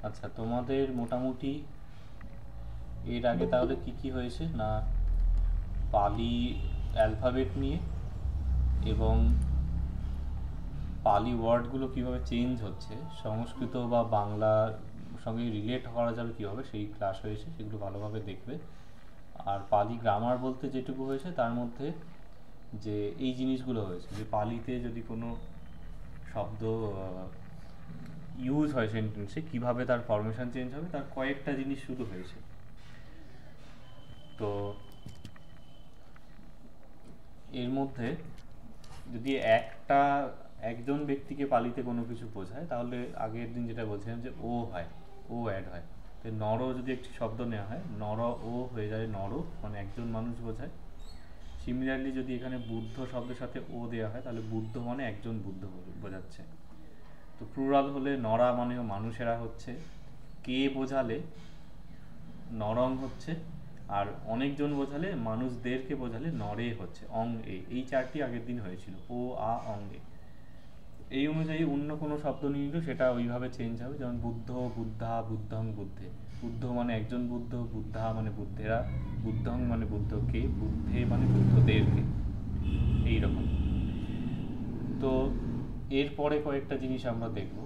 আচ্ছা, তোমাদের মোটামুটি এর আগে তাহলে কি কি হয়েছে না, পালি অ্যালফাবেট নিয়ে এবং পালি ওয়ার্ডগুলো কিভাবে চেঞ্জ হচ্ছে, সংস্কৃত বা বাংলার সঙ্গে রিলেট করা যাবে কিভাবে, সেই ক্লাস হয়েছে, সেগুলো ভালোভাবে দেখবে। আর পালি গ্রামার বলতে যেটুকু হয়েছে তার মধ্যে যে এই জিনিসগুলো হয়েছে, যে পালিতে যদি কোনো শব্দ ইউজ হয় সেন্টেন্সে, কীভাবে তার ফরমেশন চেঞ্জ হবে, তার কয়েকটা জিনিস শুধু হয়েছে। তো এর মধ্যে যদি একজন ব্যক্তিকে পালিতে কোনো কিছু বোঝায়, তাহলে আগের দিন যেটা বলছিলাম যে ও হয়, ও অ্যাড হয়। তো নর যদি একটি শব্দ নেওয়া হয়, নর ও হয়ে যায় নর, মানে একজন মানুষ বোঝায়। সিমিলারলি যদি এখানে বুদ্ধ শব্দের সাথে ও দেওয়া হয়, তাহলে বুদ্ধ মানে একজন বুদ্ধ বোঝাচ্ছে। তো প্লুরাল হলে নরা মানে মানুষেরা হচ্ছে, কে বোঝালে নরং হচ্ছে, আর অনেকজন বোঝালে মানুষদেরকে বোঝালে নরে হচ্ছে, অং এ। এই চারটি আগের দিন হয়েছিল, ও আ অং এ। এই অনুযায়ী অন্য কোনো শব্দ নিয়ে নিলেও সেটা ওইভাবে চেঞ্জ হবে, যেমন বুদ্ধ, বুদ্ধা, বুদ্ধং, বুদ্ধে। বুদ্ধ মানে একজন বুদ্ধ, বুদ্ধা মানে বুদ্ধেরা, বুদ্ধং মানে বুদ্ধকে, বুদ্ধে মানে বুদ্ধদেরকে, এইরকম। তো এরপরে কয়েকটা জিনিস আমরা দেখব।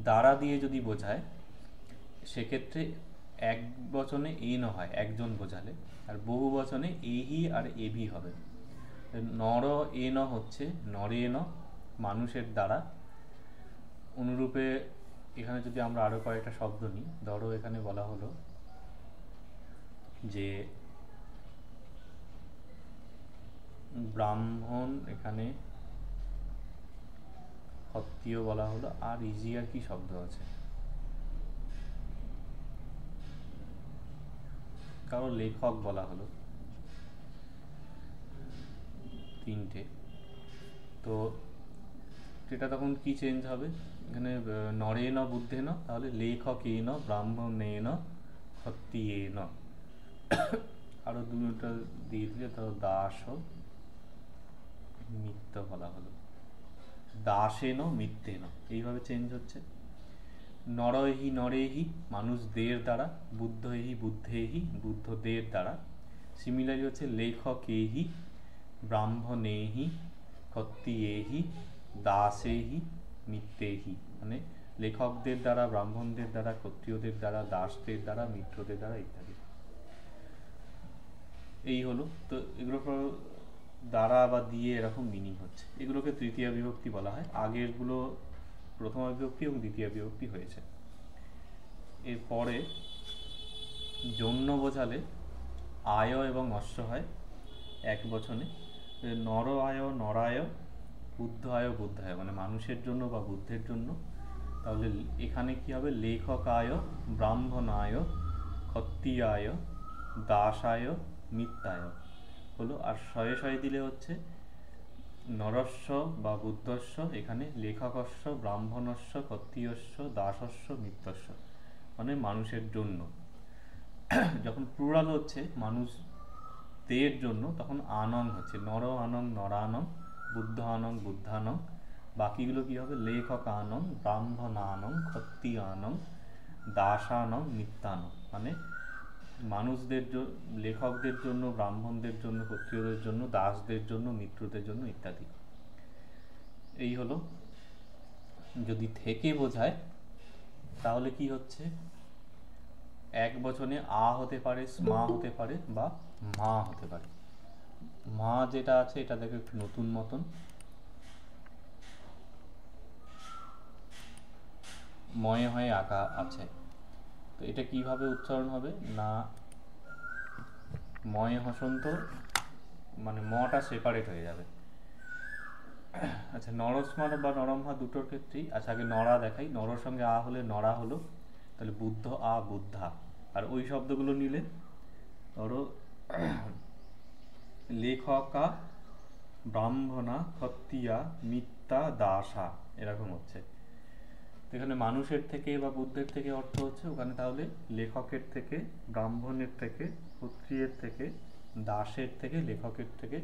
দ্বারা দিয়ে যদি বোঝায়, সেক্ষেত্রে এক বচনে এন হয় একজন বোঝালে, আর বহু বচনে এহি আর এভি হবে। নর এন হচ্ছে নরেন, মানুষের দ্বারা। অনুরূপে এখানে যদি আমরা আরও কয়েকটা শব্দ নিই, ধরো এখানে বলা হলো যে ব্রাহ্মণ, এখানে ক্ষত্রিয় বলা হলো, আর ইজি আর কি শব্দ আছে, কারো লেখক বলা হলো, তিনটে। তো সেটা তখন কি চেঞ্জ হবে, এখানে নরে ন বুদ্ধে ন, তাহলে লেখকে ন, ব্রাহ্মণে ন, ক্ষত্রিয়ে ন। আরও দুটো দিয়ে দিলে ধরো দাস মিত্র বলা হলো, দাসেন মিত্রেন, এইভাবে চেঞ্জ হচ্ছে। নরহি নরেহি, মানুষদের দ্বারা, বুদ্ধহি বুদ্ধেহি, বুদ্ধদের দ্বারা। সিমিলারলি হচ্ছে লেখকেহি, ব্রাহ্মণেহি, ক্ষত্রিয়েহি, দাসেহি, মিত্রেহি, মানে লেখকদের দ্বারা, ব্রাহ্মণদের দ্বারা, ক্ষত্রিয়দের দ্বারা, দাসদের দ্বারা, মিত্রদের দ্বারা ইত্যাদি। এই হলো। তো এগুলো দ্বারা বা দিয়ে এরকম মিনিং হচ্ছে, এগুলোকে তৃতীয়া বিভক্তি বলা হয়। আগেরগুলো প্রথমা বিভক্তি এবং দ্বিতীয় বিভক্তি হয়েছে। এরপরে জন্য বোঝালে আয় এবং অশ্ব হয় এক বচনে। নর আয় নরায়, বুদ্ধ আয় বুদ্ধায়, মানে মানুষের জন্য বা বুদ্ধের জন্য। তাহলে এখানে কি হবে, লেখকায়, ব্রাহ্মণায়, ক্ষত্রিয়ায়, দাসায়, মিত্রায় হলো। আর শয়ে শয়ে দিলে হচ্ছে নরস্য বা বুদ্ধস্য, এখানে লেখকস্য, ব্রাহ্মণস্য, ক্ষত্রিয়স্য, দাসস্য, মিত্রস্য, মানে মানুষের জন্য। যখন প্লুরাল হচ্ছে মানুষদের জন্য, তখন আনং হচ্ছে নর আনং নরানং, বুদ্ধ আনং বুদ্ধানং। বাকিগুলো কি হবে, লেখক আনং, ব্রাহ্মণানং, ক্ষত্রিয়ানং, দাসানং, মিত্রানং, মানে মানুষদের, লেখকদের জন্য, ব্রাহ্মণদের জন্য, ক্ষত্রিয়দের জন্য, দাসদের জন্য, মিত্রদের জন্য ইত্যাদি। এই হলো। যদি থেকে বোঝায়, তাহলে কি হচ্ছে, এক বচনে আ হতে পারে, স্মা হতে পারে, বা মা হতে পারে। মা যেটা আছে এটা দেখো একটু নতুন মতন, ময়ে হয়ে আঁকা আছে। তো এটা কিভাবে উচ্চারণ হবে না, ময়ে হসন্ত, মানে মটা সেপারেট হয়ে যাবে। আচ্ছা, নরস্মা বা নরমহা দুটোর ক্ষেত্রেই, আচ্ছা আগে নরা দেখাই। নরর সঙ্গে আ হলে নরা হলো, তাহলে বুদ্ধ আ বুদ্ধা। আর ওই শব্দগুলো নিলে ধরো লেখকা, ব্রাহ্মণা, ক্ষত্রিয়া, মিত্তা, দাসা, এরকম হচ্ছে। তো এখানে মানুষের থেকে বা বুদ্ধের থেকে অর্থ হচ্ছে, ওখানে তাহলে লেখকের থেকে, ব্রাহ্মণের থেকে, ক্ষত্রিয়ের থেকে, দাসের থেকে, লেখকের থেকে,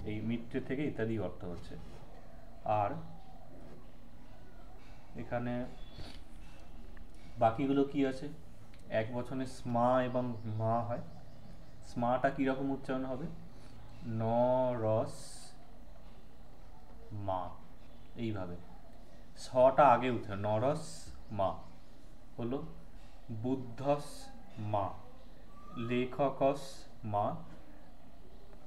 এই মিত্রের থেকে ইত্যাদি অর্থ হচ্ছে। আর এখানে বাকিগুলো কি আছে? এক বচনে স্মা এবং মা হয়। স্মাটা কীরকম উচ্চারণ হবে? ন রস মা, এইভাবে ছটা আগে উঠে নরস মা হলো বুদ্ধস মা, লেখকস মা,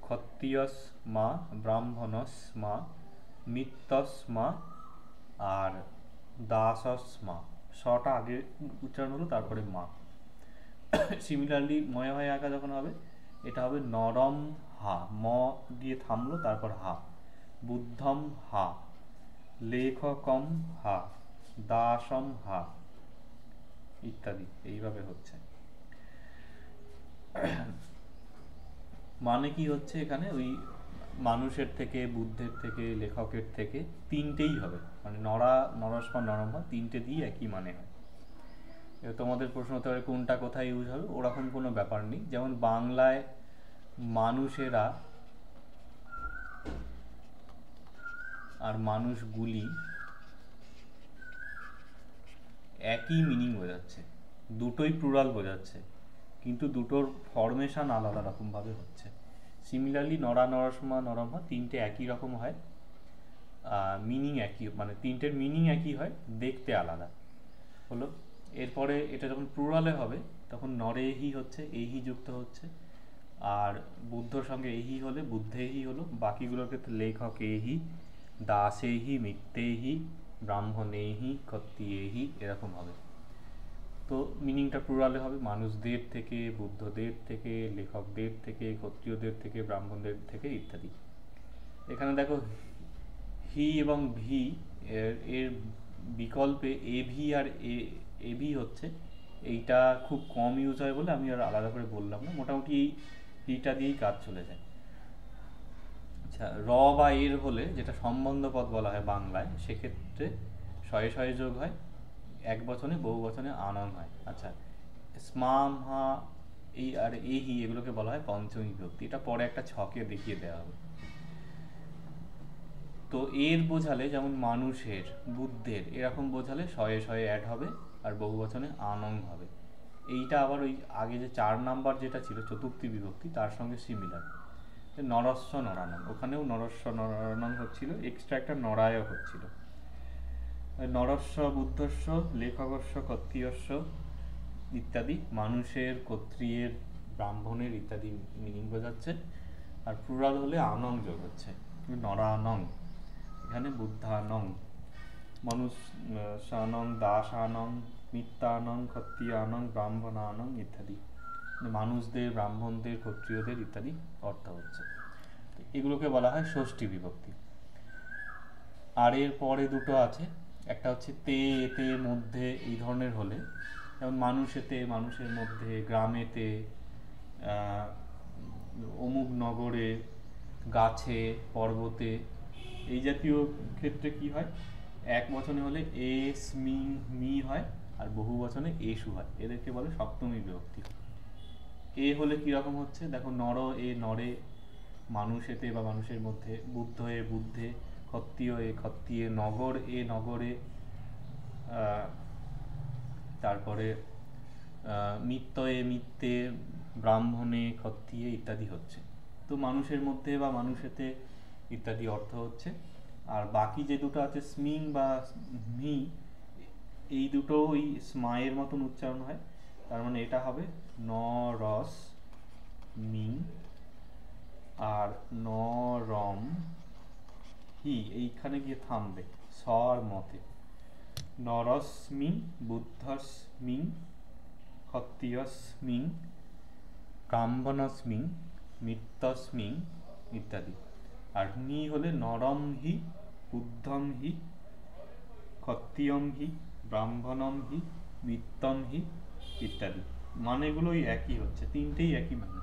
ক্ষত্রিয়স মা, ব্রাহ্মণস মা, মিত্তস মা, আর দাসস মা। ছটা আগে উচ্চারণ হলো, তারপরে মা। সিমিলারলি ময় হয় আঁকা যখন হবে, এটা হবে নরম হা, ম দিয়ে থামলো, তারপর হা, বুদ্ধম হা, লেখকম হা, দাসম হা, ইত্যাদি এইভাবে হচ্ছে। মানে কি হচ্ছে এখানে, ওই মানুষের থেকে, বুদ্ধের থেকে, লেখকের থেকে তিনটেই হবে, মানে নরা, নরস্পা, নরমা তিনটে দিয়ে একই মানে হয়। এবার তোমাদের প্রশ্ন হতে পারে কোনটা কোথায় ইউজ হবে, ওরকম কোনো ব্যাপার নেই। যেমন বাংলায় মানুষেরা আর মানুষগুলি একই মিনিং বোঝাচ্ছে, দুটোই প্লুরাল বোঝাচ্ছে, কিন্তু দুটোর ফরমেশন আলাদা রকমভাবে হচ্ছে। সিমিলারলি নরা, নরসমা, নরমা তিনটে একই রকম হয়, মিনিং একই, মানে তিনটের মিনিং একই হয়, দেখতে আলাদা হলো। এরপরে এটা যখন প্লুরালে হবে তখন নরেহি হচ্ছে, এহি যুক্ত হচ্ছে, আর বুদ্ধর সঙ্গে এহি হলে বুদ্ধেহি হলো। বাকিগুলোর ক্ষেত্রে লেখক এহি, দাসেহি, মিত্তেহি, ব্রাহ্মণেহি, ক্ষত্রিয়েহি এরকম হবে। তো মিনিংটা প্লুরালে হবে, মানুষদের থেকে, বুদ্ধদের থেকে, লেখকদের থেকে, ক্ষত্রিয়দের থেকে, ব্রাহ্মণদের থেকে ইত্যাদি। এখানে দেখো হি এবং ভি এর বিকল্পে A V R A V হচ্ছে, এইটা খুব কম ইউজ হয় বলে আমি আর আলাদা করে বললাম না, মোটামুটি এই হিটা দিয়েই কাজ চলে যায়। আচ্ছা, র বা এর হলে, যেটা সম্বন্ধ পদ বলা হয় বাংলায়, সেক্ষেত্রে শয়ে শয়ে যোগ হয়, এক বচনে, বহু বচনে আনন হয়। আচ্ছা, স্মাম হা এই আর এহি এগুলোকে বলা হয় পঞ্চমী বিভক্তি, এটা পরে একটা ছকে দেখিয়ে দেওয়া হবে। তো এর বোঝালে যেমন মানুষের, বুদ্ধের এরকম বোঝালে শয়ে শয়ে অ্যাড হবে, আর বহু বচনে আনং হবে। এইটা আবার ওই আগে যে 4 নাম্বার যেটা ছিল চতুর্থী বিভক্তি, তার সঙ্গে সিমিলার। নরস্ব নরানং, ওখানেও নরস্ব নরানং হচ্ছিল, এক্সট্রা একটা নরায়ও হচ্ছিল। নরস্ব বুদ্ধস্ব, লেখকস্ব ক্ষত্রিয়স্ব ইত্যাদি মানুষের, ক্ষত্রিয়ের, ব্রাহ্মণের ইত্যাদি মিনিং বোঝাচ্ছে। আর প্লুরাল হলে আনং যোগ হচ্ছে, নরানং, এখানে বুদ্ধানং, মনুষ্যানং, দাসানং, মিত্তানং, ক্ষত্রিয়ানং, ব্রাহ্মণানং ইত্যাদি, মানুষদের, ব্রাহ্মণদের, ক্ষত্রিয়দের ইত্যাদি অর্থ হচ্ছে। এগুলোকে বলা হয় ষষ্ঠী বিভক্তি। আর এর পরে দুটো আছে, একটা হচ্ছে তে, এতে, মধ্যে এই ধরনের হলে, যেমন মানুষেতে, মানুষের মধ্যে, গ্রামেতে, অমুক নগরে, গাছে, পর্বতে, এই জাতীয় ক্ষেত্রে কি হয়, এক বচনে হলে এ স্মি মি হয়, আর বহু বচনে এসু হয়, এদেরকে বলে সপ্তমী বিভক্তি। এ হলে কিরকম হচ্ছে দেখো, নর এ নরে, মানুষেতে বা মানুষের মধ্যে, বুদ্ধ এ বুদ্ধে, ক্ষত্রিয় এ ক্ষত্রিয়ে, নগর এ নগরে, তারপরে মিত্ত এ মিত্তে, ব্রাহ্মণে, ক্ষত্রিয়ে ইত্যাদি হচ্ছে। তো মানুষের মধ্যে বা মানুষেতে ইত্যাদি অর্থ হচ্ছে। আর বাকি যে দুটো আছে স্মিং বা মি, এই দুটো ওই স্মায়ের মতন উচ্চারণ হয়, তার মানে এটা হবে ন রস মিং, আর ন রম হি এইখানে গিয়ে থামবে স্বর মতে, নরস্মিং, বুদ্ধস্মিং, ক্ষত্রিয়স্মিং, ব্রাহ্মণস্মিং, মিত্তস্মিং ইত্যাদি। আর মি হলে নরম হি, বুদ্ধম হি, ক্ষত্রিয়ম হি, ব্রাহ্মণম হি, মিত্তম হি ইত্যাদি। মানেগুলোই একই হচ্ছে, তিনটেই একই মানে।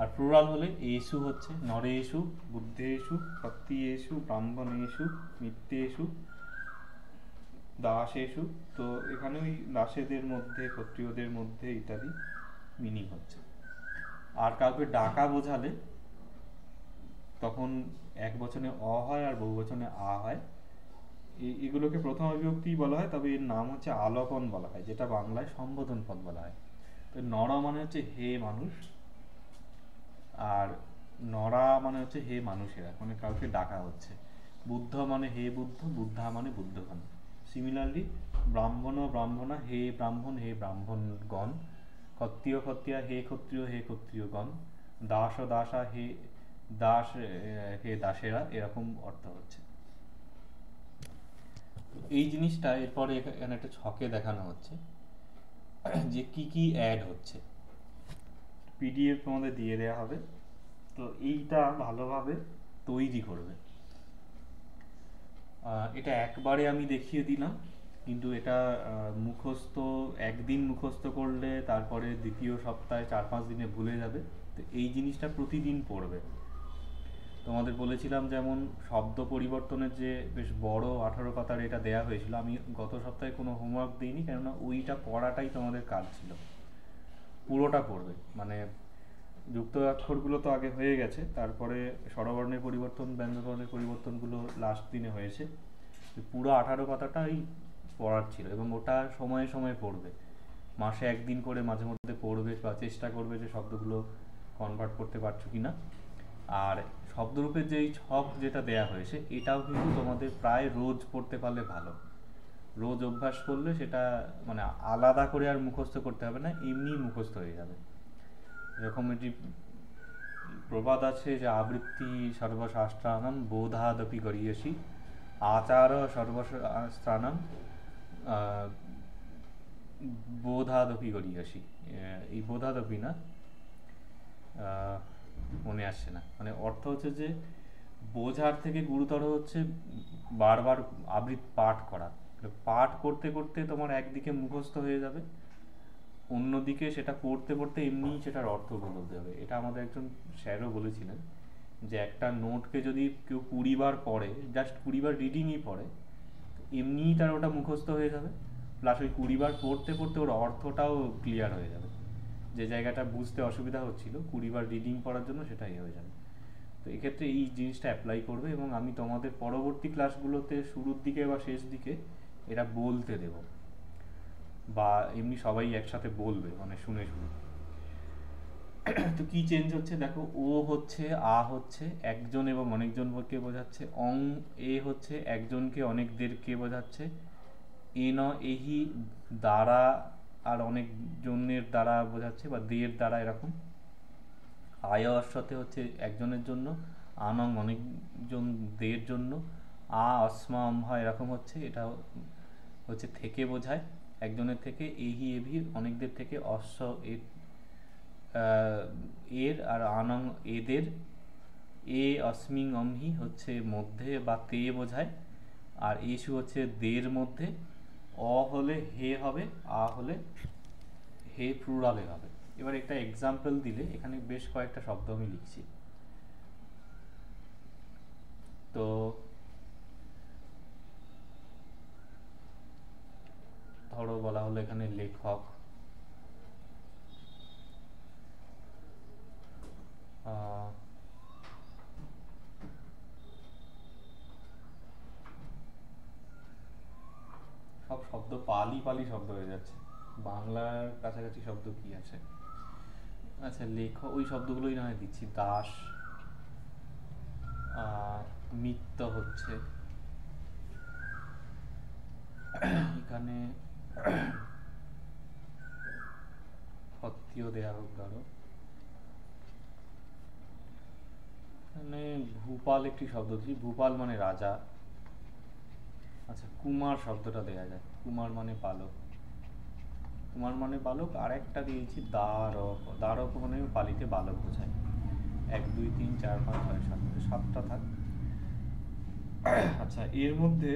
আর প্লুরাল হলে এসু হচ্ছে, নরেষু, বুদ্ধেষু, ক্ষত্রিয়েষু, ব্রাহ্মণেষু, মিত্তেষু, দাসেষু। তো এখানে ওই দাসেদের মধ্যে, ক্ষত্রিয়দের মধ্যে ইত্যাদি মিনিং হচ্ছে। আর কাউকে ডাকা বোঝালে তখন এক বচনে অ হয় আর বহু বচনে আ হয়। এগুলোকে প্রথমা বিভক্তি বলা হয়, তবে এর নাম হচ্ছে আলপন বলা হয়, যেটা বাংলায় সম্বোধন পদ বলা হয়। তো নরা মানে হচ্ছে হে মানুষ, আর নরা মানে হচ্ছে হে মানুষেরা, মানে কাউকে ডাকা হচ্ছে। বুদ্ধ মানে হে বুদ্ধ, বুদ্ধা মানে বুদ্ধগণ। সিমিলারলি ব্রাহ্মণ ও ব্রাহ্মণা হে ব্রাহ্মণ, হে ব্রাহ্মণগণ। ক্ষত্রিয় ক্ষত্রিয়া হে ক্ষত্রিয়, হে ক্ষত্রিয়গণ। দাস ও দাসা হে দাস, হে দাসেরা, এরকম অর্থ হচ্ছে। এই জিনিসটা এরপরে এখানে একটা ছকে দেখানো হচ্ছে যে কি কি অ্যাড হচ্ছে। পিডিএফ তোমাদের দিয়ে দেওয়া হবে, তো এইটা ভালোভাবে তৈরি করবে। এটা একবারে আমি দেখিয়ে দিলাম, কিন্তু এটা মুখস্থ, একদিন মুখস্থ করলে তারপরে দ্বিতীয় সপ্তাহে 4-5 দিনে ভুলে যাবে। তো এই জিনিসটা প্রতিদিন পড়বে। তোমাদের বলেছিলাম যেমন শব্দ পরিবর্তনের যে বেশ বড় 18 পাতার এটা দেয়া হয়েছিল, আমি গত সপ্তাহে কোনো হোমওয়ার্ক দিইনি, কেননা ওইটা পড়াটাই তোমাদের কাজ ছিল। পুরোটা পড়বে, মানে যুক্ত অক্ষরগুলো তো আগে হয়ে গেছে, তারপরে স্বরবর্ণের পরিবর্তন, ব্যঞ্জনবর্ণের পরিবর্তনগুলো লাস্ট দিনে হয়েছে। পুরো 18 পাতাটাই পড়ার ছিল, এবং ওটা সময়ে সময়ে পড়বে। মাসে একদিন করে মাঝে মধ্যে পড়বে, বা চেষ্টা করবে যে শব্দগুলো কনভার্ট করতে পারছো কিনা। আর শব্দরূপের যে ছক যেটা দেয়া হয়েছে, এটাও কিন্তু তোমাদের প্রায় রোজ পড়তে পারলে ভালো। রোজ অভ্যাস করলে সেটা মানে আলাদা করে আর মুখস্থ করতে হবে না, এমনি মুখস্থ হয়ে যাবে। এরকম একটি প্রবাদ আছে যে আবৃত্তি সর্বশাস্ত্রানাম বোধাদপি গরীয়সী, আচার সর্বশাস্ত্রানাম বোধাদপি গরীয়সী। এই বোধাদপি না, মনে আসছে না, মানে অর্থ হচ্ছে যে বোঝার থেকে গুরুতর হচ্ছে বারবার আবৃত্তি পাঠ করা। পাঠ করতে করতে তোমার একদিকে মুখস্থ হয়ে যাবে, অন্যদিকে সেটা পড়তে পড়তে এমনিই সেটার অর্থ বদলতে হবে। এটা আমাদের একজন স্যারও বলেছিলেন যে একটা নোটকে যদি কেউ 20 বার পড়ে, জাস্ট 20 বার রিডিংই পড়ে, এমনিই তার ওটা মুখস্থ হয়ে যাবে, প্লাস ওই 20 বার পড়তে পড়তে ওর অর্থটাও ক্লিয়ার হয়ে যাবে। যে জায়গাটা বুঝতে অসুবিধা হচ্ছিল 20 বার রিডিং পড়ার জন্য, সেটাই হয়ে যাবে। তো এক্ষেত্রে এই জিনিসটা অ্যাপ্লাই করবে, এবং আমি তোমাদের পরবর্তী ক্লাসগুলোতে শুরুর দিকে বা শেষ দিকে এটা বলতে দেব, বা এমনি সবাই একসাথে বলবে, মানে শুনে শুনে। তো কি চেঞ্জ হচ্ছে দেখো, ও হচ্ছে আ হচ্ছে একজন এবং অনেকজনকে বোঝাচ্ছে, অং এ হচ্ছে একজনকে অনেকদেরকে বোঝাচ্ছে, এ ন এহি দ্বারা আর অনেকজনের দ্বারা বোঝাচ্ছে, বা দের দ্বারা, এরকম। আয় অশ্বতে হচ্ছে একজনের জন্য, আনং অনেকজনদের জন্য, আ অস্মা অম্ভা এরকম হচ্ছে, এটা হচ্ছে থেকে বোঝায়, একজনের থেকে, এহি এভি অনেকদের থেকে, অশ্ব এর আর আনং এদের, এ অস্মিং অমহি হচ্ছে মধ্যে বা তে বোঝায়, আর এসু হচ্ছে দের মধ্যে, অ হলে হে হবে, আ হলে হে প্লুরালে হবে। এবার একটা এক্সাম্পল দিলে, এখানে বেশ কয়েকটা শব্দ আমি লিখছি। তো ধরো বলা হলো এখানে লেখক, সব শব্দ পালি পালি শব্দ হয়ে যাচ্ছে, বাংলার কাছাকাছি শব্দ কি আছে? আচ্ছা লেখক, ওই শব্দগুলোই না হয় দিচ্ছি। দাস, মিত্ত হচ্ছে এখানে, ক্ষত্রিয় দেয়া হোক ধরো, এখানে ভূপাল একটি শব্দ দিচ্ছি, ভূপাল মানে রাজা। আচ্ছা কুমার শব্দটা দেয়া যায়, কুমার মানে বালক, কুমার মানে বালক। আর একটা দিয়েছি দ্বারক, দ্বারক মানে পালিতে বালক বোঝায়। 1 2 3 4 5 6 7, 7টা থাক। আচ্ছা এর মধ্যে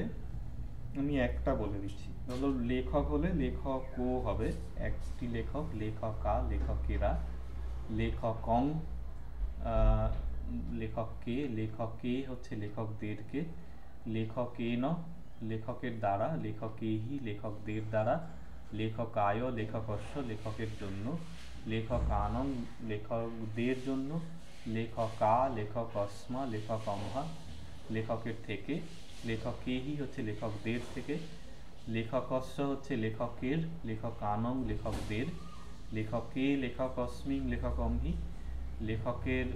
আমি একটা বলে দিচ্ছি, ধরো লেখক হলে লেখক ও হবে, একটি লেখক, লেখকা, লেখকেরা, লেখকং, লেখককে, লেখকে হচ্ছে লেখকদেরকে, লেখকেন লেখকের দ্বারা, লেখকেহি লেখকদের দ্বারা, লেখকায় লেখকস্য লেখকের জন্য, লেখকানং লেখকদের জন্য, লেখকা লেখকস্মা লেখকম্ভা লেখকের থেকে, লেখকেহি হচ্ছে লেখকদের থেকে, লেখকস্য হচ্ছে লেখকের, লেখকানং লেখকদের, লেখকে লেখকস্মিং লেখকমহি লেখকের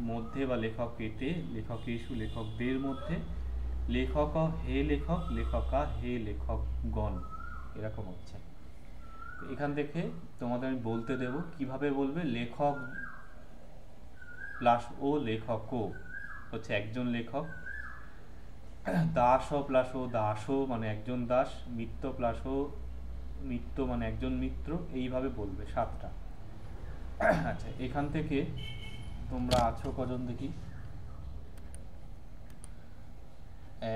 মধ্যে বা লেখকেতে, লেখকেষু লেখকদের মধ্যে, লেখক হে লেখক, লেখকা হে লেখকগণ, এরকম হচ্ছে। এখান থেকে তোমাদের আমি বলতে দেব কিভাবে বলবে। লেখক প্লাস ও লেখকও হচ্ছে একজন লেখক, দাস প্লাস ও দাসও মানে একজন দাস, মিত্র প্লাস ও মিত্র মানে একজন মিত্র, এইভাবে বলবে 7টা। আচ্ছা, এখান থেকে তোমরা আছো কজন দেখি?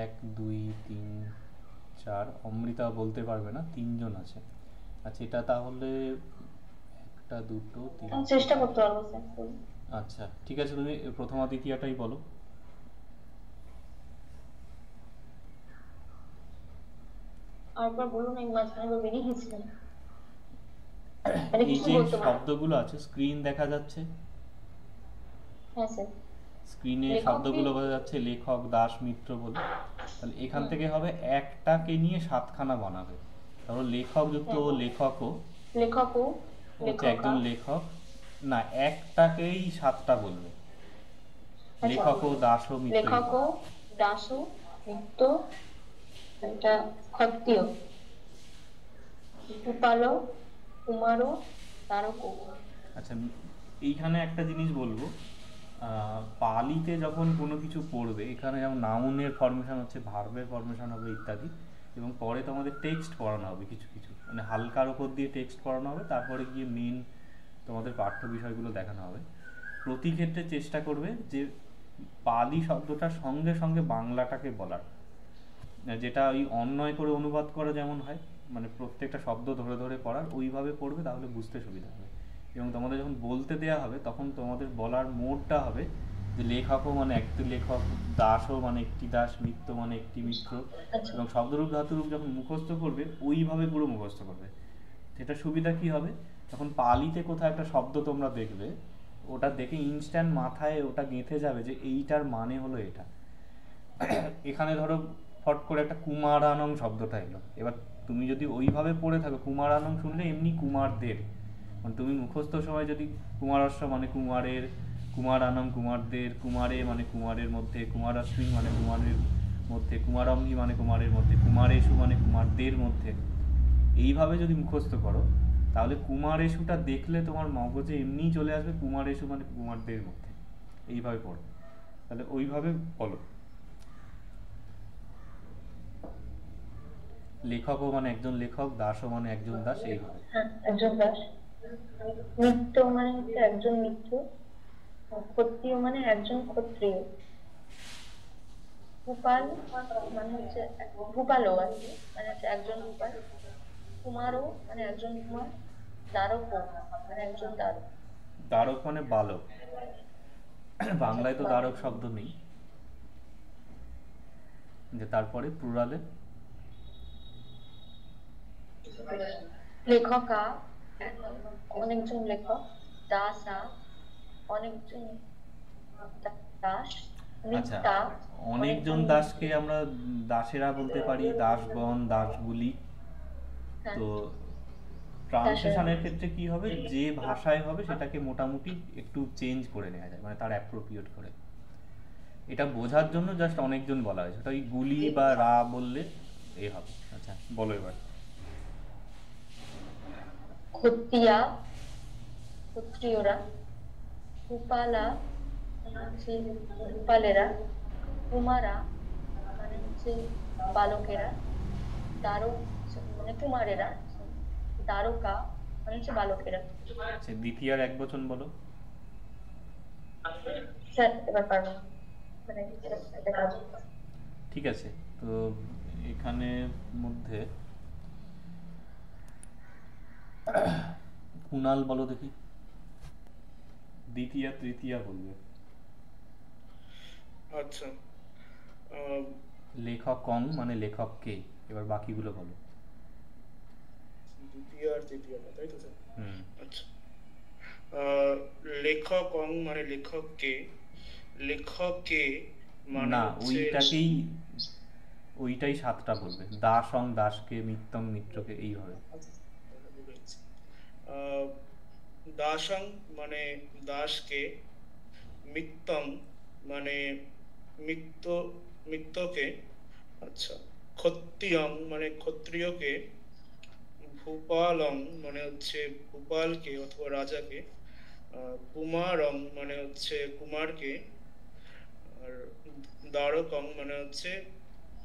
1 2 3 4, অমৃতা বলতে পারবে না, 3জন আছে। আচ্ছা, এটা তাহলে 1টা 2টো 3, চেষ্টা করতে পারবো স্যার। আচ্ছা ঠিক আছে, তুমি প্রথমা দ্বিতীয়টাই বলো। আরেকবার বলুন, এই মাঝখানে বেরিয়ে গেছিলেন। এই যে শব্দগুলো আছে, স্ক্রিন দেখা যাচ্ছে? হ্যাঁ স্যার। স্ক্রিনে শব্দগুলো বোঝা যাচ্ছে, লেখক দাস মিত্র বলে। তাহলে এখান থেকে হবে একটাকে নিয়ে 7খানা বানাবে। তাহলে লেখক যুক্ত ও লেখকও, লেখকও হচ্ছে একজন লেখক, না একটাকেই 7টা বলবে। লেখকও দাসও মিত্র, লেখকও দাসও মিত্র, এটা ক্ষত্রিয়, কুপালো কুমারও তারকও। আচ্ছা, এইখানে একটা জিনিস বলবো, পালিতে যখন কোনো কিছু পড়বে, এখানে যেমন নাউনের ফরমেশন হচ্ছে, ভার্বের ফরমেশন হবে ইত্যাদি, এবং পরে তোমাদের টেক্সট পড়ানো হবে কিছু কিছু, মানে হালকার ওপর দিয়ে টেক্সট পড়ানো হবে, তারপরে গিয়ে মেন তোমাদের পাঠ্য বিষয়গুলো দেখানো হবে। প্রতি ক্ষেত্রে চেষ্টা করবে যে পালি শব্দটার সঙ্গে সঙ্গে বাংলাটাকে বলার, যেটা ওই অন্যয় করে অনুবাদ করা যেমন হয়, মানে প্রত্যেকটা শব্দ ধরে ধরে পড়ার, ওইভাবে পড়বে, তাহলে বুঝতে সুবিধা হবে। এবং তোমাদের যখন বলতে দেয়া হবে, তখন তোমাদের বলার মোডটা হবে যে লেখকও মানে একটি লেখক, দাসও মানে একটি দাস, মিত্র মানে একটি মিত্র, এবং শব্দরূপ ধাতুরূপ যখন মুখস্থ করবে, ওইভাবে পুরো মুখস্থ করবে। সেটা সুবিধা কি হবে, তখন পালিতে কোথাও একটা শব্দ তোমরা দেখবে, ওটা দেখে ইনস্ট্যান্ট মাথায় ওটা গেঁথে যাবে যে এইটার মানে হলো এটা। এখানে ধরো ফট করে একটা কুমারানং শব্দটা এলো, এবার তুমি যদি ওইভাবে পড়ে থাকো, কুমারানং শুনলে এমনি কুমারদের, মানে তুমি মুখস্থ সময় যদি কুমারস্য মানে কুমারের, কুমারানং কুমারদের, কুমারে মানে কুমারের মধ্যে, কুমারস্মিং মানে কুমারের মধ্যে, কুমারম্হি মানে কুমারের মধ্যে, কুমারেষু মানে কুমারদের মধ্যে, এইভাবে যদি মুখস্থ করো, তাহলে কুমারেশুটা দেখলে তোমার মগজে এমনিই চলে আসবে কুমারেশু মানে কুমারদের মধ্যে, এইভাবে পড়ো। তাহলে ওইভাবে বলো, লেখকও মানে একজন লেখক, দাসও মানে একজন দাস, এইভাবে। একজন দাস, মিত্র মানে হচ্ছে একজন মিত্র, ক্ষত্রিয় মানে একজন ক্ষত্রিয়, ভূপাল মানে হচ্ছে ভূপালও আর কি, মানে হচ্ছে একজন ভূপাল, কুমারও মানে একজন কুমার, দ্বারকও মানে একজন দ্বারক। দ্বারক মানে বালক, বাংলায় তো দ্বারক শব্দ নেই। যে তারপরে প্লুরালে লেখকা অনেকজন লেখক, দাসা অনেকজন দাস, আচ্ছা, মিত্তা অনেকজন দাসকে আমরা দাসেরা বলতে পারি, দাসগণ, দাসগুলি। তো ট্রান্সলেশনের ক্ষেত্রে কি হবে, যে ভাষায় হবে সেটাকে মোটামুটি একটু চেঞ্জ করে নেওয়া যায়, মানে তার অ্যাপ্রোপ্রিয়েট করে। এটা বোঝার জন্য জাস্ট অনেকজন বলা হয়েছে, ওটা ওই গুলি বা রা বললে এ হবে। আচ্ছা বলো এবার। ক্ষত্রিয়া ক্ষত্রিয়রা, কুপালা হচ্ছে গোপালেরা, কুমারা মানে হচ্ছে বালকেরা, দ্বারক মানে কুমারেরা, দ্বারকা মানে হচ্ছে বালকেরা। আচ্ছা, দ্বিতীয় আর একবচন বলো। স্যার এবার পারবো, ঠিক আছে, তো এখানে মধ্যে কুনাল বলো দেখি, দ্বিতীয় তৃতীয়া বলবে। আচ্ছা, লেখক কং মানে লেখক কে, এবার বাকিগুলো বলো। দ্বিতীয় আর তৃতীয়, তাই তো স্যার? আচ্ছা, লেখক অং মানে লেখক কে, লেখক কে মানে না, হচ্ছে ওইটাকেই ওইটাই সাতটা বলবে, দাসং দাসকে, মিত্তং মিত্রকে, এইভাবে। আচ্ছা, বুঝতে পেরেছি। আহ, দাসং মানে দাসকে, মিত্তং মানে মিত্ত মিত্তকে, আচ্ছা, ক্ষত্রিয়ং মানে ক্ষত্রিয়কে, ভূপালং মানে হচ্ছে ভূপালকে অথবা রাজাকে, কুমারং মানে হচ্ছে কুমারকে, আর দ্বারকং মানে হচ্ছে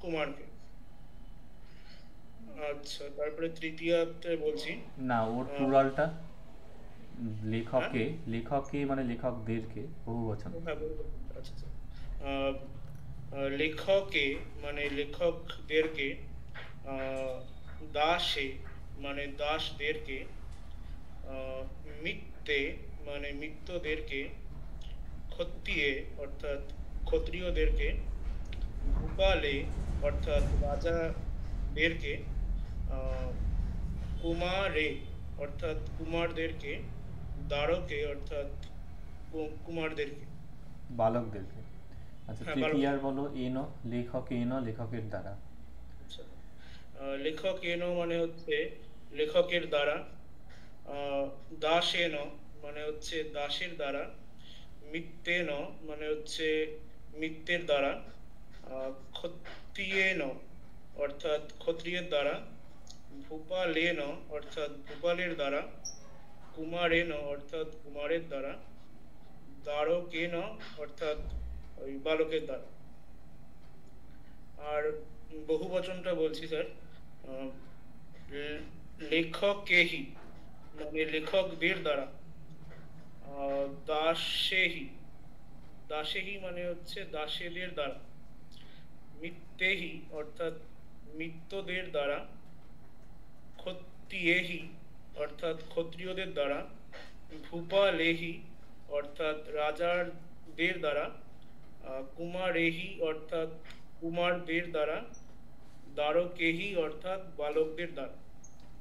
কুমারকে। আচ্ছা, তারপরে তৃতীয়তে বলছি। না, ওর আহ, প্লুরালটা হ্যাঁ, লেখকে, লেখকে মানে লেখকদেরকে, বহু বচন। হ্যাঁ, বলবো। আচ্ছা, আচ্ছা। আহ, লেখকে মানে লেখকদেরকে, আহ, দাসে মানে দাসদেরকে, আহ, মিত্তে মানে মিত্রদেরকে, ক্ষত্রিয়ে অর্থাৎ ক্ষত্রিয়দেরকে, ভূপালে অর্থাৎ রাজাদেরকে, আহ, কুমারে অর্থাৎ কুমারদেরকে, দ্বারকে অর্থাৎ কুমারদেরকে। বালকদেরকে। আচ্ছা, হ্যাঁ, তৃতীয়ার বলো এন, লেখক এন, লেখকের দ্বারা। আচ্ছা, লেখক এন মানে হচ্ছে লেখকের দ্বারা, আহ, দাস এন মানে হচ্ছে দাসের দ্বারা, মিত্তেন মানে হচ্ছে মিত্রের দ্বারা, ক্ষত্রিয়েন অর্থাৎ ক্ষত্রিয়ের দ্বারা, ভূপালেন অর্থাৎ ভূপালের দ্বারা, কুমারেন অর্থাৎ কুমারের দ্বারা, দ্বারকেন অর্থাৎ ওই বালকের দ্বারা। আর বহু বচনটা বলছি স্যার। আহ, লেখকেহি মানে লেখকদের দ্বারা, দাসেহি দাসেহি মানে হচ্ছে দাসেদের দ্বারা, মিত্তেহি অর্থাৎ মিত্রদের দ্বারা, ক্ষত্রিয়েহি অর্থাৎ ক্ষত্রিয়দের দ্বারা, ভূপালেহি অর্থাৎ রাজাদের দ্বারা, কুমারেহি অর্থাৎ কুমারদের দ্বারা, দ্বারকেহি অর্থাৎ বালকদের দ্বারা।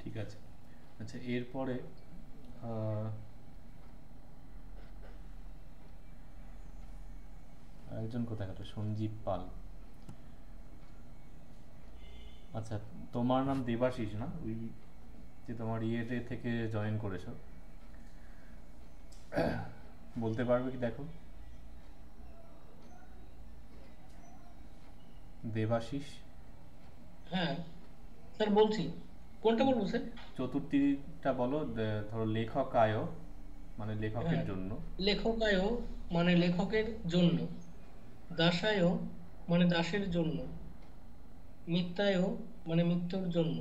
ঠিক আছে। আচ্ছা, এরপরে আহ, আরেকজন কোথায় গেল, সঞ্জীব পাল। আচ্ছা, তোমার নাম দেবাশিস না, ওই যে তোমার ইয়েতে থেকে জয়েন করেছো, বলতে পারবে কি দেখো? দেবাশিস। হ্যাঁ স্যার বলছি, কোনটা বলবো স্যার? চতুর্থীটা বলো, ধরো লেখকায় মানে লেখকের হ্যাঁ, জন্য। লেখকায় মানে লেখকের জন্য, দাসায় মানে দাসের জন্য, মিত্রায় মানে মিত্রর জন্য,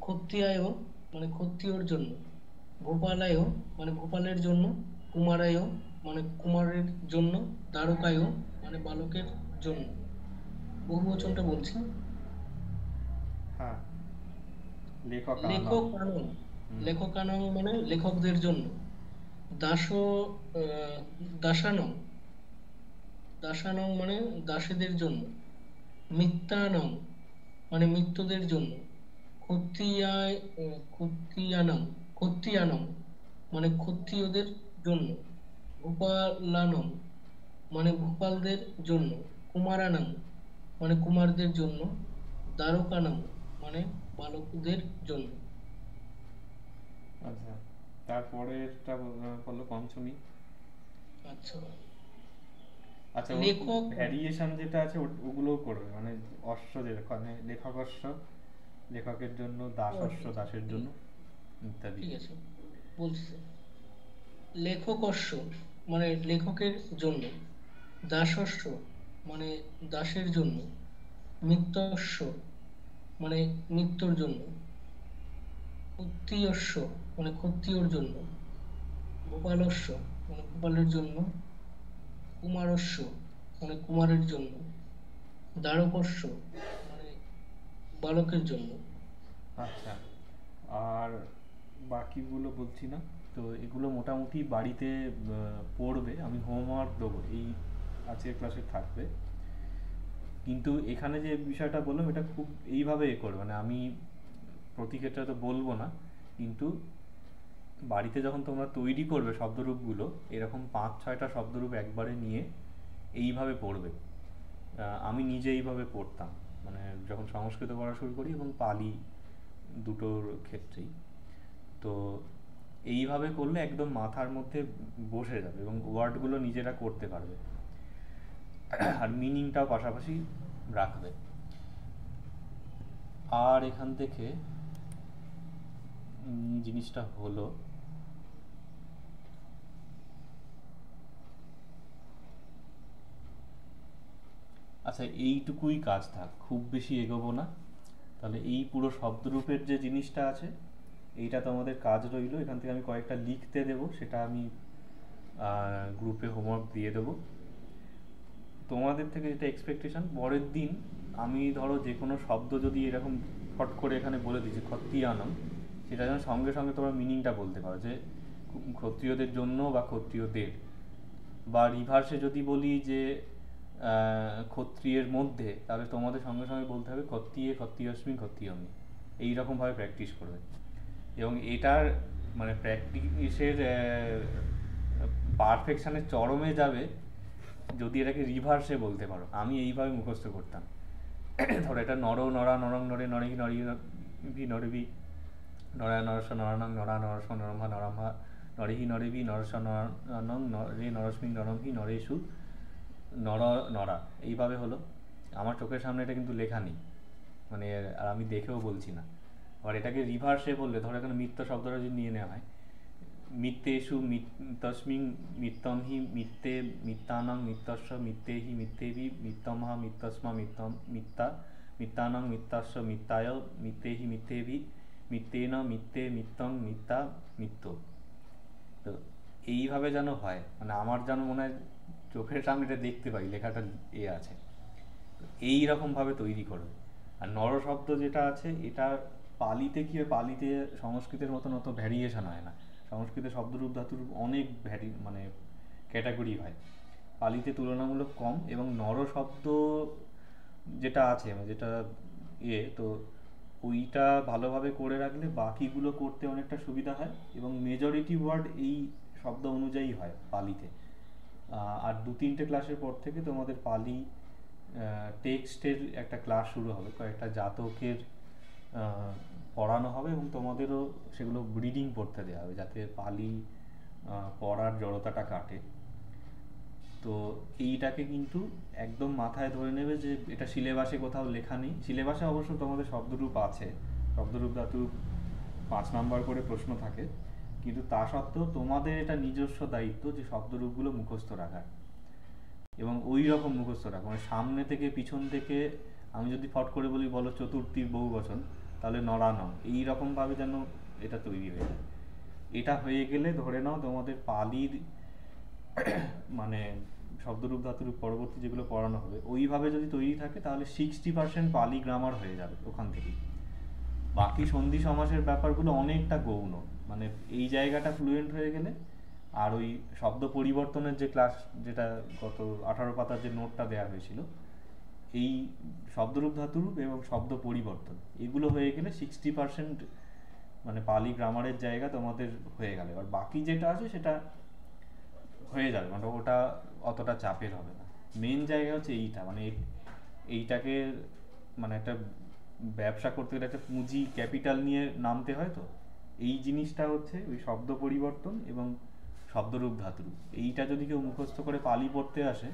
ক্ষত্রিয়ায় মানে ক্ষত্রিয়র জন্য, ভূপালায় মানে ভূপালের জন্য, কুমারায় মানে কুমারের জন্য, দ্বারকায় মানে বালকের জন্য। বহুবচনটা বলছি। হ্যাঁ, লেখকানাং। লেখকানং, হুম। লেখকানং মানে লেখকদের জন্য। দাস দাসানং, দাসানং মানে দাসীদের জন্য। মিত্রানং মানে মিত্রদের জন্য। ক্ষত্রিয়ায় ক্ষত্রিয়ানং, ক্ষত্রিয়ানং মানে ক্ষত্রিয়দের জন্য। ভূপালানং মানে ভূপালদের জন্য। কুমারানং মানে কুমারদের জন্য। দ্বারকানং মানে বালকদের জন্য। আচ্ছা, তারপরেরটা বললো পঞ্চমী। আচ্ছা, আচ্ছা, ওর লেখক। ভ্যারিয়েশন যেটা আছে ওগুলোও করবে, মানে অশ্ব যেরকম, মানে লেখক অশ্ব, লেখকের জন্য, দাস অশ্ব দাসের জন্য, ইত্যাদি। ঠিক আছে, বলছি স্যার। লেখকস্য মানে লেখকের জন্য। দাসস্য মানে দাসের জন্য। মিত্রস্য মানে মিত্রর জন্য। ক্ষত্রিয়স্য মানে ক্ষত্রিয়র জন্য। গোপালস্য মানে গোপালের জন্য। কুমারস্য মানে কুমারের জন্য। দ্বারকস্য মানে বালকের জন্য। আচ্ছা, আর বাকিগুলো বলছি না। তো এগুলো মোটামুটি বাড়িতে পড়বে, আমি হোমওয়ার্ক দেবো, এই আজকের ক্লাসে থাকবে। কিন্তু এখানে যে বিষয়টা বললাম, এটা খুব এইভাবে করবে, মানে আমি প্রতি ক্ষেত্রে তো বলবো না, কিন্তু বাড়িতে যখন তোমরা তৈরি করবে শব্দরূপগুলো, এরকম 5-6টা শব্দরূপ একবারে নিয়ে এইভাবে পড়বে। আমি নিজে এইভাবে পড়তাম, মানে যখন সংস্কৃত পড়া শুরু করি এবং পালি দুটোর ক্ষেত্রেই। তো এইভাবে করলে একদম মাথার মধ্যে বসে যাবে এবং ওয়ার্ডগুলো নিজেরা করতে পারবে, আর মিনিংটাও পাশাপাশি রাখবে। আর এখান থেকে জিনিসটা হলো, আচ্ছা এইটুকুই কাজ থাক, খুব বেশি এগোবো না। তাহলে এই পুরো শব্দরূপের যে জিনিসটা আছে এইটা তোমাদের কাজ রইলো। এখান থেকে আমি কয়েকটা লিখতে দেবো, সেটা আমি গ্রুপে হোমওয়ার্ক দিয়ে দেবো। তোমাদের থেকে যেটা এক্সপেকটেশন, পরের দিন আমি ধরো যে কোনো শব্দ যদি এরকম ফট করে এখানে বলে দিচ্ছি ক্ষত্রিয়ানম, সেটা যেন সঙ্গে সঙ্গে তোমরা মিনিংটা বলতে পারো, যে ক্ষত্রিয়দের জন্য বা ক্ষত্রিয়দের। বা রিভার্সে যদি বলি যে ক্ষত্রিয়ের মধ্যে, তাহলে তোমাদের সঙ্গে সঙ্গে বলতে হবে ক্ষত্রিয়ে ক্ষত্রিয়স্মি ক্ষত্রিয়মি। এইরকমভাবে প্র্যাকটিস করবে। এবং এটার মানে প্র্যাকটিসের পারফেকশনের চরমে যাবে যদি এটাকে রিভার্সে বলতে পারো। আমি এইভাবে মুখস্থ করতাম। ধরো এটা নর নরা নরং নরে নরেহি নরি ভি নরেবি নরা নরস নরানং নরা নরস নরম্ভা নরম্ভা নরেহি নরেবি নরস নরং নরে নরস্মিং নরংহি নরেষু নর নরা। এইভাবে হলো। আমার চোখের সামনে এটা কিন্তু লেখা নেই, মানে আর আমি দেখেও বলছি না। আবার এটাকে রিভার্সে বললে, ধরো এখানে মিথ্য শব্দটা যদি নিয়ে নেওয়া হয়, মিথ্যেষু তস্মিং মিথ্যম হি মিথ্যে মিথ্যানাং মিথ্যস্য মিথ্যেহি মিথ্যেবি মিথ্যমহা মিথ্যস্মা মিথ্যম মিথ্যা মিথ্যানাং মিথ্যাস্য মিথ্যায় মিথ্যেহি মিথ্যেবি মিথ্যেন মিথ্যে মিথ্যং মিথ্যা মিথ্য। তো এইভাবে যেন হয়, মানে আমার যেন মনে হয় চোখের সামনে এটা দেখতে পাই লেখাটা আছে। এইরকমভাবে তৈরি করবে। আর নর শব্দ যেটা আছে, এটা পালিতে কি হয়, পালিতে সংস্কৃতের মতন অত ভ্যারিয়েশন হয় না। সংস্কৃতে শব্দরূপ ধাতুর অনেক মানে ক্যাটাগরি হয়, পালিতে তুলনামূলক কম। এবং নর শব্দ যেটা আছে, যেটা তো ওইটা ভালোভাবে করে রাখলে বাকিগুলো করতে অনেকটা সুবিধা হয়। এবং মেজরিটি ওয়ার্ড এই শব্দ অনুযায়ী হয় পালিতে। আর 2-3টে ক্লাসের পর থেকে তোমাদের পালি টেক্সটের একটা ক্লাস শুরু হবে, কয়েকটা জাতকের পড়ানো হবে এবং তোমাদেরও সেগুলো রিডিং পড়তে দেওয়া হবে, যাতে পালি পড়ার জড়তাটা কাটে। তো এইটাকে কিন্তু একদম মাথায় ধরে নেবে যে এটা সিলেবাসে কোথাও লেখা নেই। সিলেবাসে অবশ্য তোমাদের শব্দরূপ আছে, শব্দরূপ ধাতু 5 নাম্বার করে প্রশ্ন থাকে, কিন্তু তা সত্ত্বেও তোমাদের এটা নিজস্ব দায়িত্ব যে শব্দরূপগুলো মুখস্থ রাখার। এবং ওই রকম মুখস্থ রাখা, মানে সামনে থেকে পিছন থেকে আমি যদি ফট করে বলি বলো চতুর্থীর বহুবচন, তাহলে নরানং, এইরকমভাবে যেন এটা তৈরি হয়ে যায়। এটা হয়ে গেলে ধরে নাও তোমাদের পালির মানে শব্দরূপ ধাতুরূপ পরবর্তী যেগুলো পড়ানো হবে ওইভাবে যদি তৈরি থাকে, তাহলে 60% পালি গ্রামার হয়ে যাবে ওখান থেকেই। বাকি সন্ধি সমাসের ব্যাপারগুলো অনেকটা গৌণ, মানে এই জায়গাটা ফ্লুয়েন্ট হয়ে গেলে। আর ওই শব্দ পরিবর্তনের যে ক্লাস, যেটা গত 18 পাতার যে নোটটা দেওয়া হয়েছিল, এই শব্দরূপ ধাতুরূপ এবং শব্দ পরিবর্তন এগুলো হয়ে গেলে 60% মানে পালি গ্রামারের জায়গা তোমাদের হয়ে গেল। আর বাকি যেটা আছে সেটা হয়ে যাবে, মানে ওটা অতটা চাপের হবে না। মেন জায়গা হচ্ছে এইটা, মানে এইটাকে মানে একটা ব্যবসা করতে গেলে একটা পুঁজি ক্যাপিটাল নিয়ে নামতে হয়। তো এই জিনিসটা হচ্ছে ওই শব্দ পরিবর্তন এবং শব্দরূপ ধাতুরূপ। এইটা যদি কেউ মুখস্থ করে পালি পড়তে আসে,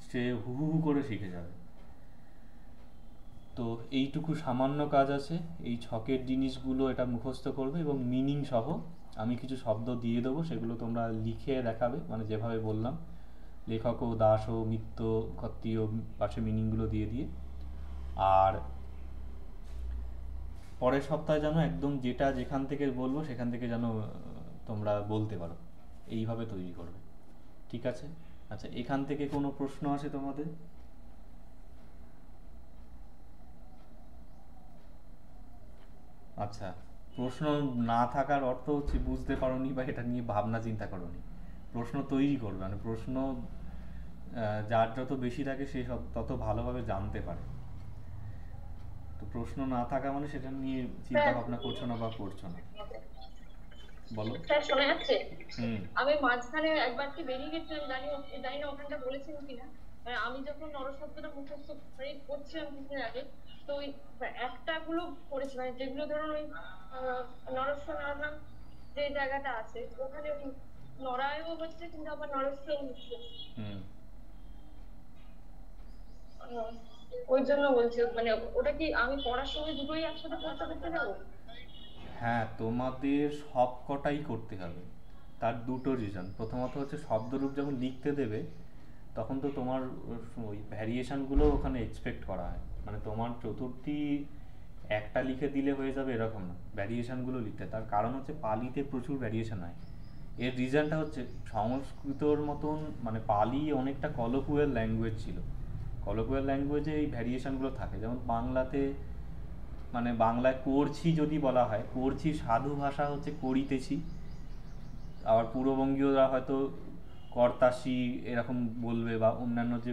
সে হু হু হু করে শিখে যাবে। তো এইটুকু সামান্য কাজ আছে, এই ছকের জিনিসগুলো এটা মুখস্থ করবে এবং মিনিং সহ আমি কিছু শব্দ দিয়ে দেবো, সেগুলো তোমরা লিখে দেখাবে, মানে যেভাবে বললাম লেখক ও দাস ও মিত্র ক্ষত্রিয় পাশে মিনিংগুলো দিয়ে দিয়ে। আর পরের সপ্তাহে যেন একদম যেটা যেখান থেকে বলবো সেখান থেকে যেন তোমরা বলতে পারো, এইভাবে তৈরি করবে। ঠিক আছে? আচ্ছা, এখান থেকে কোনো প্রশ্ন আছে তোমাদের? আচ্ছা, প্রশ্ন না থাকার অর্থ হচ্ছে বুঝতে পারোনি বা এটা নিয়ে ভাবনা চিন্তা করোনি। প্রশ্ন তৈরি করবে, মানে প্রশ্ন যার যত বেশি থাকে সে তত ভালোভাবে জানতে পারে। তো প্রশ্ন না থাকা মানে সেটা নিয়ে চিন্তা ভাবনা করছো না বা করছো না। বলো। স্যার শোনা যাচ্ছে? হুম। আমি মাঝখানে একবার কি বেরিয়ে গেছিলাম, জানি না ওখানটা বলেছেন কিনা। মানে আমি যখন নর শব্দটা মুখস্থ মানে করছিলাম কিছুদিন আগে, তো ওই একটা গুলো পড়েছি, মানে যেগুলো ধরুন ওই নরস্য নরনাম যে জায়গাটা আছে ওখানে ওই নরায়ও হচ্ছে কিন্তু আবার নরস্যও হচ্ছে। হুম। আহ, ওই জন্য বলছি, মানে ওটা কি আমি পড়ার সময় দুটোই একসাথে পড়তে করতে যাবো? হ্যাঁ, তোমাদের সব কটাই করতে হবে। তার দুটো রিজন। প্রথমত হচ্ছে শব্দরূপ যখন লিখতে দেবে তখন তো তোমার ওই ভ্যারিয়েশনগুলো ওখানে এক্সপেক্ট করা হয়। মানে তোমার চতুর্থী একটা লিখে দিলে হয়ে যাবে এরকম না, ভ্যারিয়েশনগুলো লিখতে হয়। তার কারণ হচ্ছে পালিতে প্রচুর ভ্যারিয়েশন হয়। এর রিজনটা হচ্ছে সংস্কৃতর মতন মানে পালি অনেকটা কলোকুয়াল ল্যাঙ্গুয়েজ ছিল। কলোকুয়াল ল্যাঙ্গুয়েজে এই ভ্যারিয়েশনগুলো থাকে। যেমন বাংলাতে মানে বাংলায় করছি যদি বলা হয়, করছি সাধু ভাষা হচ্ছে করিতেছি। আবার পূর্ববঙ্গীয়রা হয়তো কর্তাসি এরকম বলবে, বা অন্যান্য যে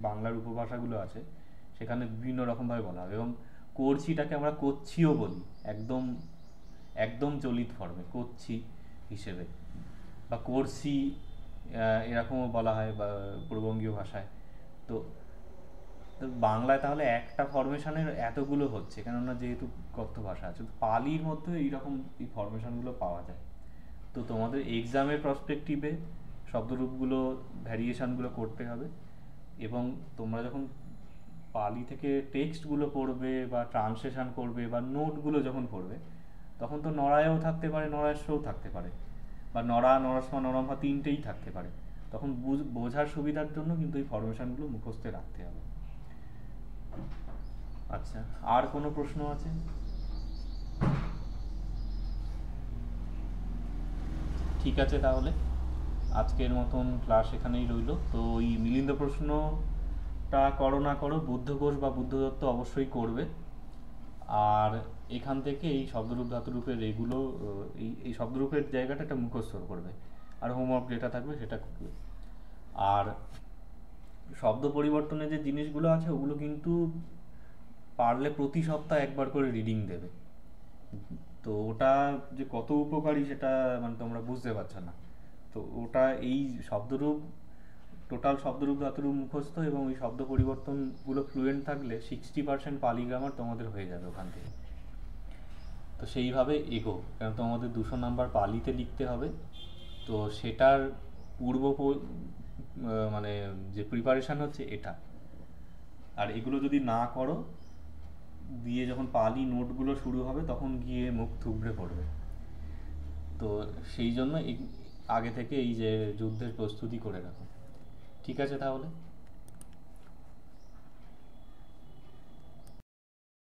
বাংলার উপভাষাগুলো আছে সেখানে বিভিন্ন রকমভাবে বলা হবে। এবং করছিটাকে আমরা করছিও বলি, একদম একদম চলিত ফর্মে করছি হিসেবে, বা করছি এরকমও বলা হয় বা পূর্ববঙ্গীয় ভাষায়। তো তো বাংলায় তাহলে একটা ফরমেশনের এতগুলো হচ্ছে কেননা যেহেতু কথ্য ভাষা আছে, তো পালির মধ্যে এইরকম এই ফরমেশনগুলো পাওয়া যায়। তো তোমাদের এক্সামের পার্সপেক্টিভে শব্দরূপগুলো ভ্যারিয়েশনগুলো করতে হবে। এবং তোমরা যখন পালি থেকে টেক্সটগুলো পড়বে বা ট্রান্সলেশন করবে বা নোটগুলো যখন পড়বে তখন তো নড়ায়ও থাকতে পারে, নড়াস্যও থাকতে পারে, বা নড়া, নরস্য, নরমা তিনটেই থাকতে পারে। তখন বোঝার সুবিধার জন্য কিন্তু এই ফরমেশনগুলো মুখস্থে রাখতে হবে। আচ্ছা, আর কোনো প্রশ্ন আছে? ঠিক আছে, তাহলে আজকের মতন ক্লাস এখানেই রইলো। তো ওই মিলিন্দ প্রশ্নটা করো না করো, বুদ্ধঘোষ বা বুদ্ধদত্ত অবশ্যই করবে। আর এখান থেকে এই শব্দরূপ ধাতুরূপের এগুলো এই এই শব্দরূপের জায়গাটা একটা মুখস্থ করবে, আর হোমওয়ার্ক যেটা থাকবে সেটা করবে। আর শব্দ পরিবর্তনের যে জিনিসগুলো আছে ওগুলো কিন্তু পারলে প্রতি সপ্তাহে একবার করে রিডিং দেবে। তো ওটা যে কত উপকারী সেটা মানে তোমরা বুঝতে পারছো না। তো ওটা এই শব্দরূপ, টোটাল শব্দরূপ ধাতুরূপ মুখস্থ এবং ওই শব্দ পরিবর্তনগুলো ফ্লুয়েন্ট থাকলে 60% পালি গ্রামার তোমাদের হয়ে যাবে ওখান থেকে। তো সেইভাবে এগো, কারণ তোমাদের 200 নাম্বার পালিতে লিখতে হবে। তো সেটার মানে যে প্রিপারেশন হচ্ছে এটা। আর এগুলো যদি না করো, দিয়ে যখন পালি নোটগুলো শুরু হবে তখন গিয়ে মুখ থুবড়ে পড়বে। তো সেই জন্য আগে থেকে এই যে যুদ্ধের প্রস্তুতি করে রাখো। ঠিক আছে তাহলে।